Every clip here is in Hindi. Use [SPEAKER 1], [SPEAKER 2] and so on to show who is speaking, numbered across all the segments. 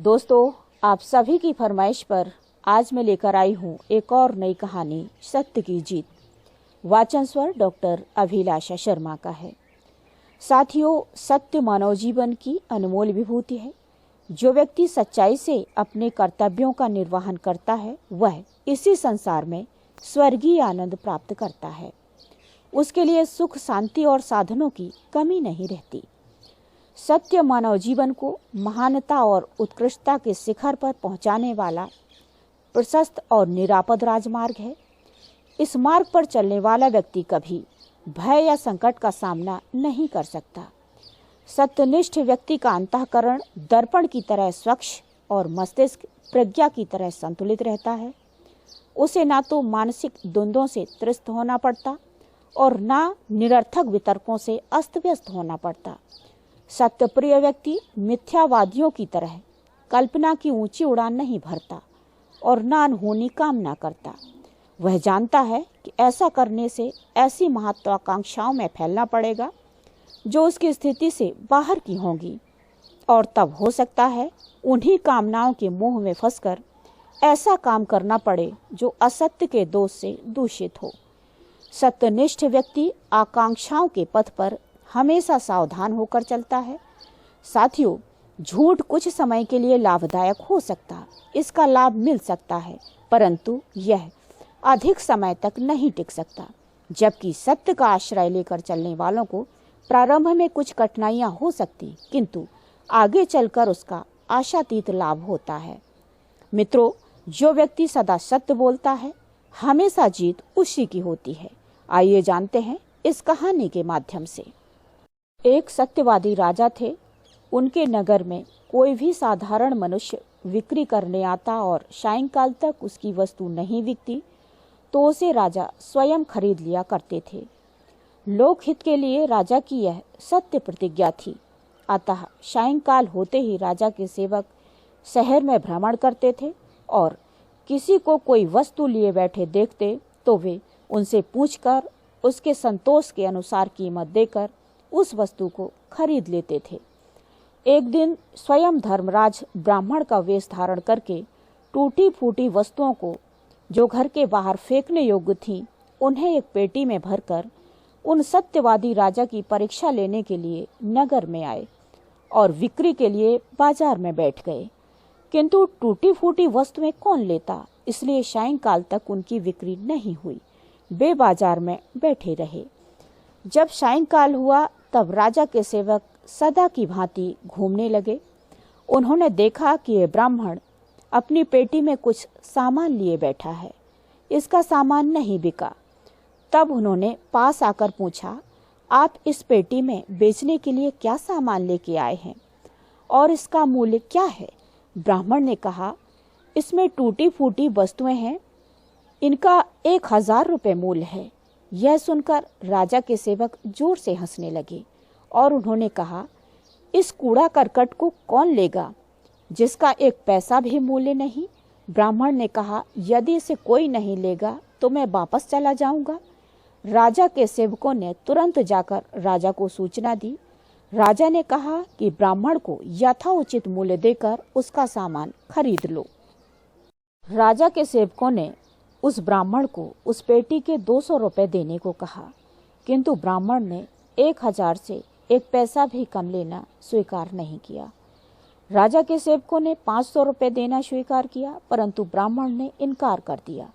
[SPEAKER 1] दोस्तों, आप सभी की फरमाइश पर आज मैं लेकर आई हूँ एक और नई कहानी, सत्य की जीत। वाचन स्वर डॉक्टर अभिलाषा शर्मा का है। साथियों, सत्य मानव जीवन की अनमोल विभूति है। जो व्यक्ति सच्चाई से अपने कर्तव्यों का निर्वहन करता है, वह इसी संसार में स्वर्गीय आनंद प्राप्त करता है। उसके लिए सुख, शांति और साधनों की कमी नहीं रहती। सत्य मानव जीवन को महानता और उत्कृष्टता के शिखर पर पहुंचाने वाला प्रशस्त और निरापद राजमार्ग है। इस मार्ग पर चलने वाला व्यक्ति कभी भय या संकट का सामना नहीं कर सकता। सत्यनिष्ठ व्यक्ति का अंतःकरण दर्पण की तरह स्वच्छ और मस्तिष्क प्रज्ञा की तरह संतुलित रहता है। उसे ना तो मानसिक द्वंद्वों से त्रस्त होना पड़ता और ना निरर्थक वितर्कों से अस्त व्यस्त होना पड़ता। सत्यप्रिय व्यक्ति मिथ्यावादियों की तरह कल्पना की ऊंची उड़ान नहीं भरता और ना अनहोनी कामना करता। वह जानता है कि ऐसा करने से ऐसी महत्वाकांक्षाओं में फैलना पड़ेगा जो उसकी स्थिति से बाहर की होंगी, और तब हो सकता है उन्हीं कामनाओं के मोह में फंसकर ऐसा काम करना पड़े जो असत्य के दोष से दूषित हो। सत्यनिष्ठ व्यक्ति आकांक्षाओं के पथ पर हमेशा सावधान होकर चलता है। साथियों, झूठ कुछ समय के लिए लाभदायक हो सकता, इसका लाभ मिल सकता है, परंतु यह अधिक समय तक नहीं टिक सकता। जबकि सत्य का आश्रय लेकर चलने वालों को प्रारंभ में कुछ कठिनाइयां हो सकती, किंतु आगे चलकर उसका आशातीत लाभ होता है। मित्रों, जो व्यक्ति सदा सत्य बोलता है, हमेशा जीत उसी की होती है। आइए जानते हैं इस कहानी के माध्यम से। एक सत्यवादी राजा थे। उनके नगर में कोई भी साधारण मनुष्य बिक्री करने आता और सायंकाल तक उसकी वस्तु नहीं बिकती तो उसे राजा स्वयं खरीद लिया करते थे। लोकहित के लिए राजा की यह सत्य प्रतिज्ञा थी। अतः सायंकाल होते ही राजा के सेवक शहर में भ्रमण करते थे और किसी को कोई वस्तु लिए बैठे देखते तो वे उनसे पूछकर उसके संतोष के अनुसार कीमत देकर उस वस्तु को खरीद लेते थे। एक दिन स्वयं धर्मराज ब्राह्मण का वेश धारण करके टूटी फूटी वस्तुओं को जो घर के बाहर फेंकने योग्य थीं, उन्हें एक पेटी में भरकर उन सत्यवादी राजा की परीक्षा लेने के लिए नगर में आए और बिक्री के लिए बाजार में बैठ गए। किंतु टूटी फूटी वस्तुएं कौन लेता, इसलिए सायंकाल तक उनकी बिक्री नहीं हुई। वे बाजार में बैठे रहे। जब सायंकाल हुआ तब राजा के सेवक सदा की भांति घूमने लगे। उन्होंने देखा कि ये ब्राह्मण अपनी पेटी में कुछ सामान लिए बैठा है। इसका सामान नहीं बिका। तब उन्होंने पास आकर पूछा, आप इस पेटी में बेचने के लिए क्या सामान लेके आए हैं और इसका मूल्य क्या है? ब्राह्मण ने कहा, इसमें टूटी फूटी वस्तुएं हैं, इनका 1000 रुपये मूल्य है। यह सुनकर राजा के सेवक जोर से हंसने लगे और उन्होंने कहा, इस कूड़ा करकट को कौन लेगा जिसका 1 पैसा भी मूल्य नहीं? ब्राह्मण ने कहा, यदि इसे कोई नहीं लेगा तो मैं वापस चला जाऊंगा। राजा के सेवकों ने तुरंत जाकर राजा को सूचना दी। राजा ने कहा कि ब्राह्मण को यथाउचित मूल्य देकर उसका सामान खरीद लो। राजा के सेवकों ने उस ब्राह्मण को उस पेटी के 200 रुपये देने को कहा, किंतु ब्राह्मण ने 1000 से 1 पैसा भी कम लेना स्वीकार नहीं किया। राजा के सेवकों ने 500 रुपये देना स्वीकार किया, परंतु ब्राह्मण ने इनकार कर दिया।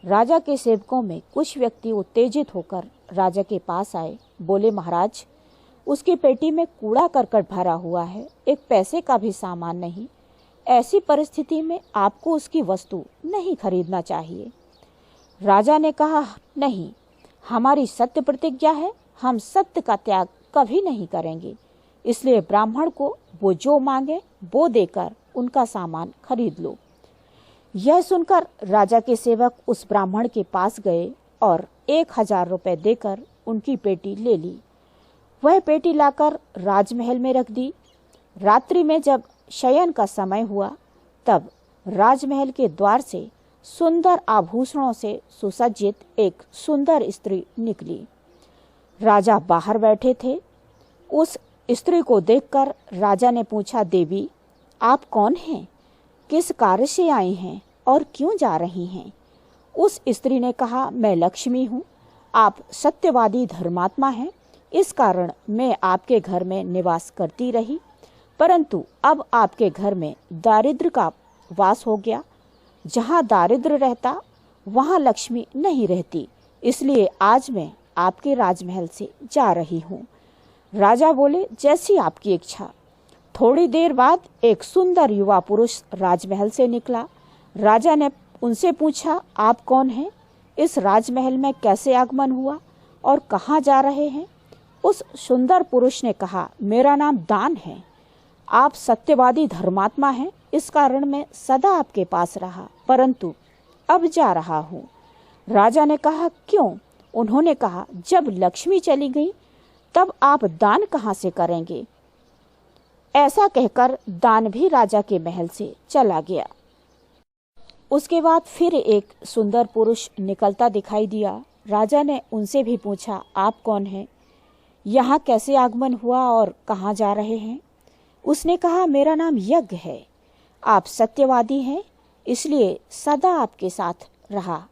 [SPEAKER 1] राजा के सेवकों में कुछ व्यक्ति उत्तेजित होकर राजा के पास आए। बोले, महाराज, उसकी पेटी में कूड़ा करकट भरा हुआ है, 1 पैसे का भी सामान नहीं। ऐसी परिस्थिति में आपको उसकी वस्तु नहीं खरीदना चाहिए। राजा ने कहा, नहीं, हमारी सत्य प्रतिज्ञा है, हम सत्य का त्याग कभी नहीं करेंगे। इसलिए ब्राह्मण को वो जो मांगे वो देकर उनका सामान खरीद लो। यह सुनकर राजा के सेवक उस ब्राह्मण के पास गए और 1000 रुपये देकर उनकी पेटी ले ली। वह पेटी लाकर राजमहल में रख दी। रात्रि में जब शयन का समय हुआ तब राजमहल के द्वार से सुंदर आभूषणों से सुसज्जित एक सुंदर स्त्री निकली। राजा बाहर बैठे थे। उस स्त्री को देखकर राजा ने पूछा, देवी, आप कौन हैं? किस कार्य से आए हैं और क्यों जा रही हैं? उस स्त्री ने कहा, मैं लक्ष्मी हूँ। आप सत्यवादी धर्मात्मा हैं, इस कारण मैं आपके घर में निवास करती रही, परंतु अब आपके घर में दारिद्र्य का वास हो गया। जहाँ दारिद्र्य रहता वहाँ लक्ष्मी नहीं रहती, इसलिए आज मैं आपके राजमहल से जा रही हूँ। राजा बोले, जैसी आपकी इच्छा। थोड़ी देर बाद एक सुंदर युवा पुरुष राजमहल से निकला। राजा ने उनसे पूछा, आप कौन हैं? इस राजमहल में कैसे आगमन हुआ और कहाँ जा रहे हैं? उस सुंदर पुरुष ने कहा, मेरा नाम दान है। आप सत्यवादी धर्मात्मा हैं, इस कारण मैं सदा आपके पास रहा, परंतु अब जा रहा हूँ। राजा ने कहा, क्यों? उन्होंने कहा, जब लक्ष्मी चली गई तब आप दान कहाँ से करेंगे? ऐसा कहकर दान भी राजा के महल से चला गया। उसके बाद फिर एक सुंदर पुरुष निकलता दिखाई दिया। राजा ने उनसे भी पूछा, आप कौन हैं? यहाँ कैसे आगमन हुआ और कहाँ जा रहे हैं? उसने कहा, मेरा नाम यज्ञ है। आप सत्यवादी हैं, इसलिए सदा आपके साथ रहा,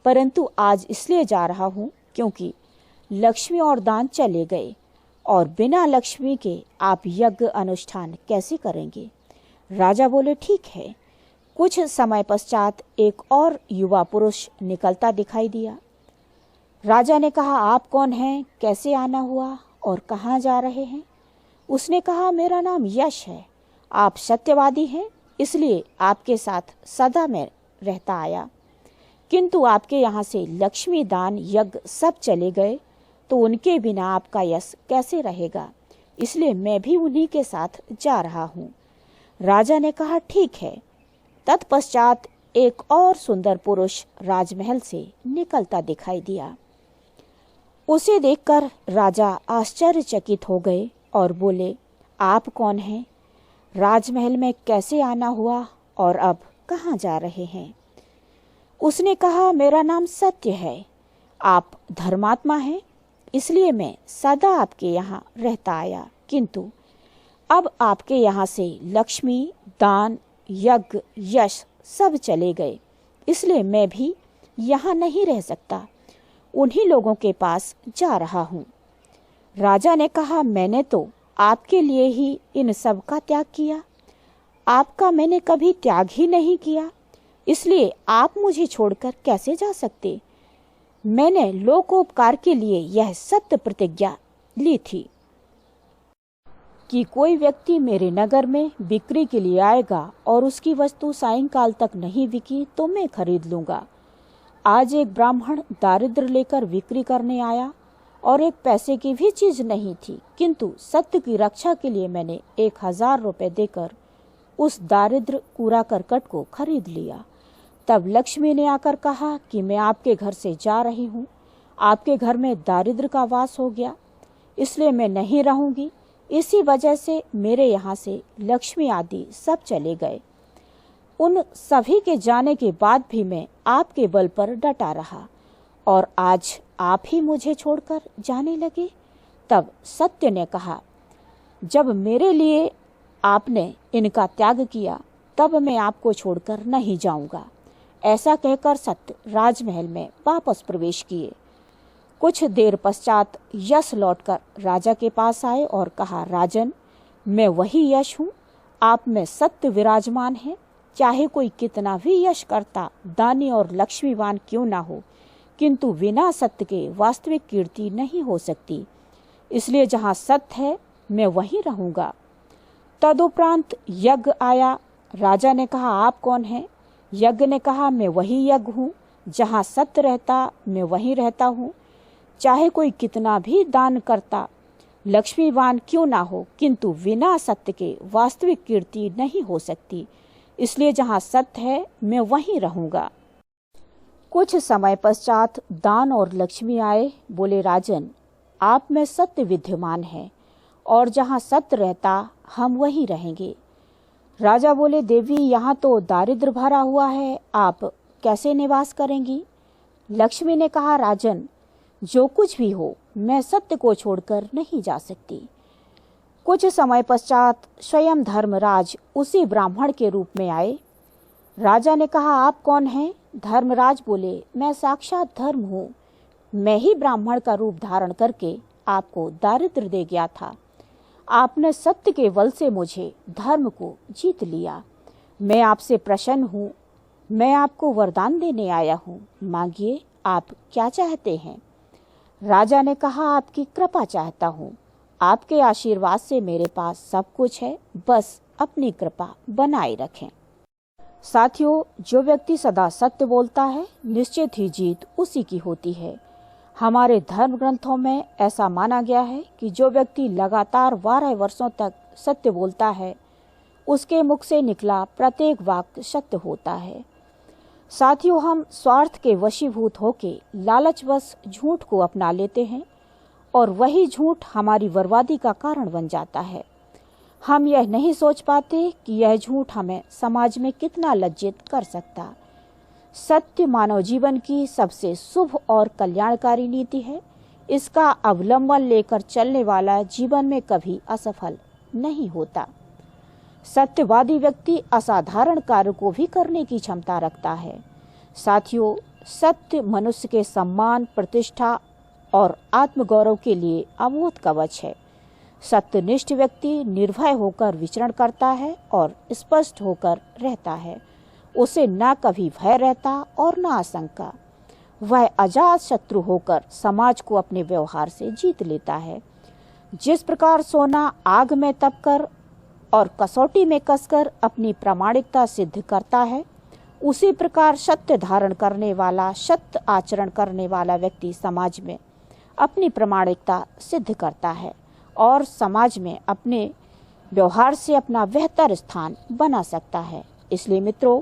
[SPEAKER 1] परंतु आज इसलिए जा रहा हूँ क्योंकि लक्ष्मी और दान चले गए और बिना लक्ष्मी के आप यज्ञ अनुष्ठान कैसे करेंगे? राजा बोले, ठीक है। कुछ समय पश्चात एक और युवा पुरुष निकलता दिखाई दिया। राजा ने कहा, आप कौन हैं? कैसे आना हुआ और कहाँ जा रहे हैं? उसने कहा, मेरा नाम यश है। आप सत्यवादी हैं, इसलिए आपके साथ सदा मैं रहता आया, किंतु आपके यहाँ से लक्ष्मी, दान, यज्ञ सब चले गए, तो उनके बिना आपका यश कैसे रहेगा? इसलिए मैं भी उन्हीं के साथ जा रहा हूँ। राजा ने कहा, ठीक है। तत्पश्चात एक और सुंदर पुरुष राजमहल से निकलता दिखाई दिया। उसे देखकर राजा आश्चर्यचकित हो गए और बोले, आप कौन हैं? राजमहल में कैसे आना हुआ और अब कहाँ जा रहे हैं? उसने कहा, मेरा नाम सत्य है। आप धर्मात्मा हैं, इसलिए मैं सदा आपके यहाँ रहता आया, किंतु अब आपके यहाँ से लक्ष्मी, दान, यज्ञ, यश सब चले गए, इसलिए मैं भी यहाँ नहीं रह सकता, उन्हीं लोगों के पास जा रहा हूँ। राजा ने कहा, मैंने तो आपके लिए ही इन सब का त्याग किया, आपका मैंने कभी त्याग ही नहीं किया, इसलिए आप मुझे छोड़कर कैसे जा सकते? मैंने लोकोपकार के लिए यह सत्य प्रतिज्ञा ली थी कि कोई व्यक्ति मेरे नगर में बिक्री के लिए आएगा और उसकी वस्तु सायंकाल तक नहीं बिकी तो मैं खरीद लूंगा। आज एक ब्राह्मण दारिद्र्य लेकर बिक्री करने आया और एक पैसे की भी चीज नहीं थी, किंतु सत्य की रक्षा के लिए मैंने 1000 रुपये देकर उस दारिद्र्य कूड़ा करकट को खरीद लिया। तब लक्ष्मी ने आकर कहा कि मैं आपके घर से जा रही हूँ, आपके घर में दारिद्र्य का वास हो गया, इसलिए मैं नहीं रहूंगी। इसी वजह से मेरे यहाँ से लक्ष्मी आदि सब चले गए। उन सभी के जाने के बाद भी मैं आपके बल पर डटा रहा और आज आप ही मुझे छोड़कर जाने लगे। तब सत्य ने कहा, जब मेरे लिए आपने इनका त्याग किया तब मैं आपको छोड़कर नहीं जाऊंगा। ऐसा कहकर सत्य राजमहल में वापस प्रवेश किए। कुछ देर पश्चात यश लौटकर राजा के पास आए और कहा, राजन, मैं वही यश हूँ, आप में सत्य विराजमान है। चाहे कोई कितना भी यश करता, दानी और लक्ष्मीवान क्यों ना हो, किंतु बिना सत्य के वास्तविक कीर्ति नहीं हो सकती, इसलिए जहाँ सत्य है मैं वहीं रहूंगा। तदुपरांत यज्ञ आया। राजा ने कहा, आप कौन हैं? यज्ञ ने कहा, मैं वही यज्ञ हूँ, जहाँ सत्य रहता मैं वहीं रहता हूँ। चाहे कोई कितना भी दान करता, लक्ष्मीवान क्यों ना हो, किंतु बिना सत्य के वास्तविक कीर्ति नहीं हो सकती, इसलिए जहाँ सत्य है मैं वहीं रहूंगा। कुछ समय पश्चात दान और लक्ष्मी आए। बोले, राजन, आप में सत्य विद्यमान है और जहाँ सत्य रहता हम वहीं रहेंगे। राजा बोले, देवी, यहाँ तो दारिद्र्य भरा हुआ है, आप कैसे निवास करेंगी? लक्ष्मी ने कहा, राजन, जो कुछ भी हो मैं सत्य को छोड़कर नहीं जा सकती। कुछ समय पश्चात स्वयं धर्मराज उसी ब्राह्मण के रूप में आए। राजा ने कहा, आप कौन हैं? धर्मराज बोले, मैं साक्षात धर्म हूँ। मैं ही ब्राह्मण का रूप धारण करके आपको दारिद्र्य दे गया था। आपने सत्य के बल से मुझे धर्म को जीत लिया। मैं आपसे प्रसन्न हूँ। मैं आपको वरदान देने आया हूँ। मांगिए, आप क्या चाहते हैं? राजा ने कहा, आपकी कृपा चाहता हूँ। आपके आशीर्वाद से मेरे पास सब कुछ है, बस अपनी कृपा बनाए रखें। साथियों, जो व्यक्ति सदा सत्य बोलता है, निश्चित ही जीत उसी की होती है। हमारे धर्म ग्रंथों में ऐसा माना गया है कि जो व्यक्ति लगातार 12 वर्षों तक सत्य बोलता है, उसके मुख से निकला प्रत्येक वाक्य सत्य होता है। साथियों, हम स्वार्थ के वशीभूत होके लालचवश झूठ को अपना लेते हैं और वही झूठ हमारी बर्बादी का कारण बन जाता है। हम यह नहीं सोच पाते कि यह झूठ हमें समाज में कितना लज्जित कर सकता। सत्य मानव जीवन की सबसे शुभ और कल्याणकारी नीति है। इसका अवलंबन लेकर चलने वाला जीवन में कभी असफल नहीं होता। सत्यवादी व्यक्ति असाधारण कार्य को भी करने की क्षमता रखता है। साथियों, सत्य मनुष्य के सम्मान, प्रतिष्ठा और आत्मगौरव के लिए अमोघ कवच है। सत्यनिष्ठ व्यक्ति निर्भय होकर विचरण करता है और स्पष्ट होकर रहता है। उसे न कभी भय रहता और न आशंका। वह अजात शत्रु होकर समाज को अपने व्यवहार से जीत लेता है। जिस प्रकार सोना आग में तपकर और कसौटी में कसकर अपनी प्रामाणिकता सिद्ध करता है, उसी प्रकार सत्य धारण करने वाला, सत्य आचरण करने वाला व्यक्ति समाज में अपनी प्रामाणिकता सिद्ध करता है और समाज में अपने व्यवहार से अपना बेहतर स्थान बना सकता है। इसलिए मित्रों,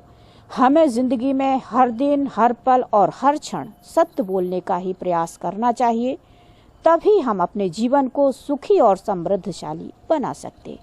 [SPEAKER 1] हमें जिंदगी में हर दिन, हर पल और हर क्षण सत्य बोलने का ही प्रयास करना चाहिए। तभी हम अपने जीवन को सुखी और समृद्धशाली बना सकते हैं।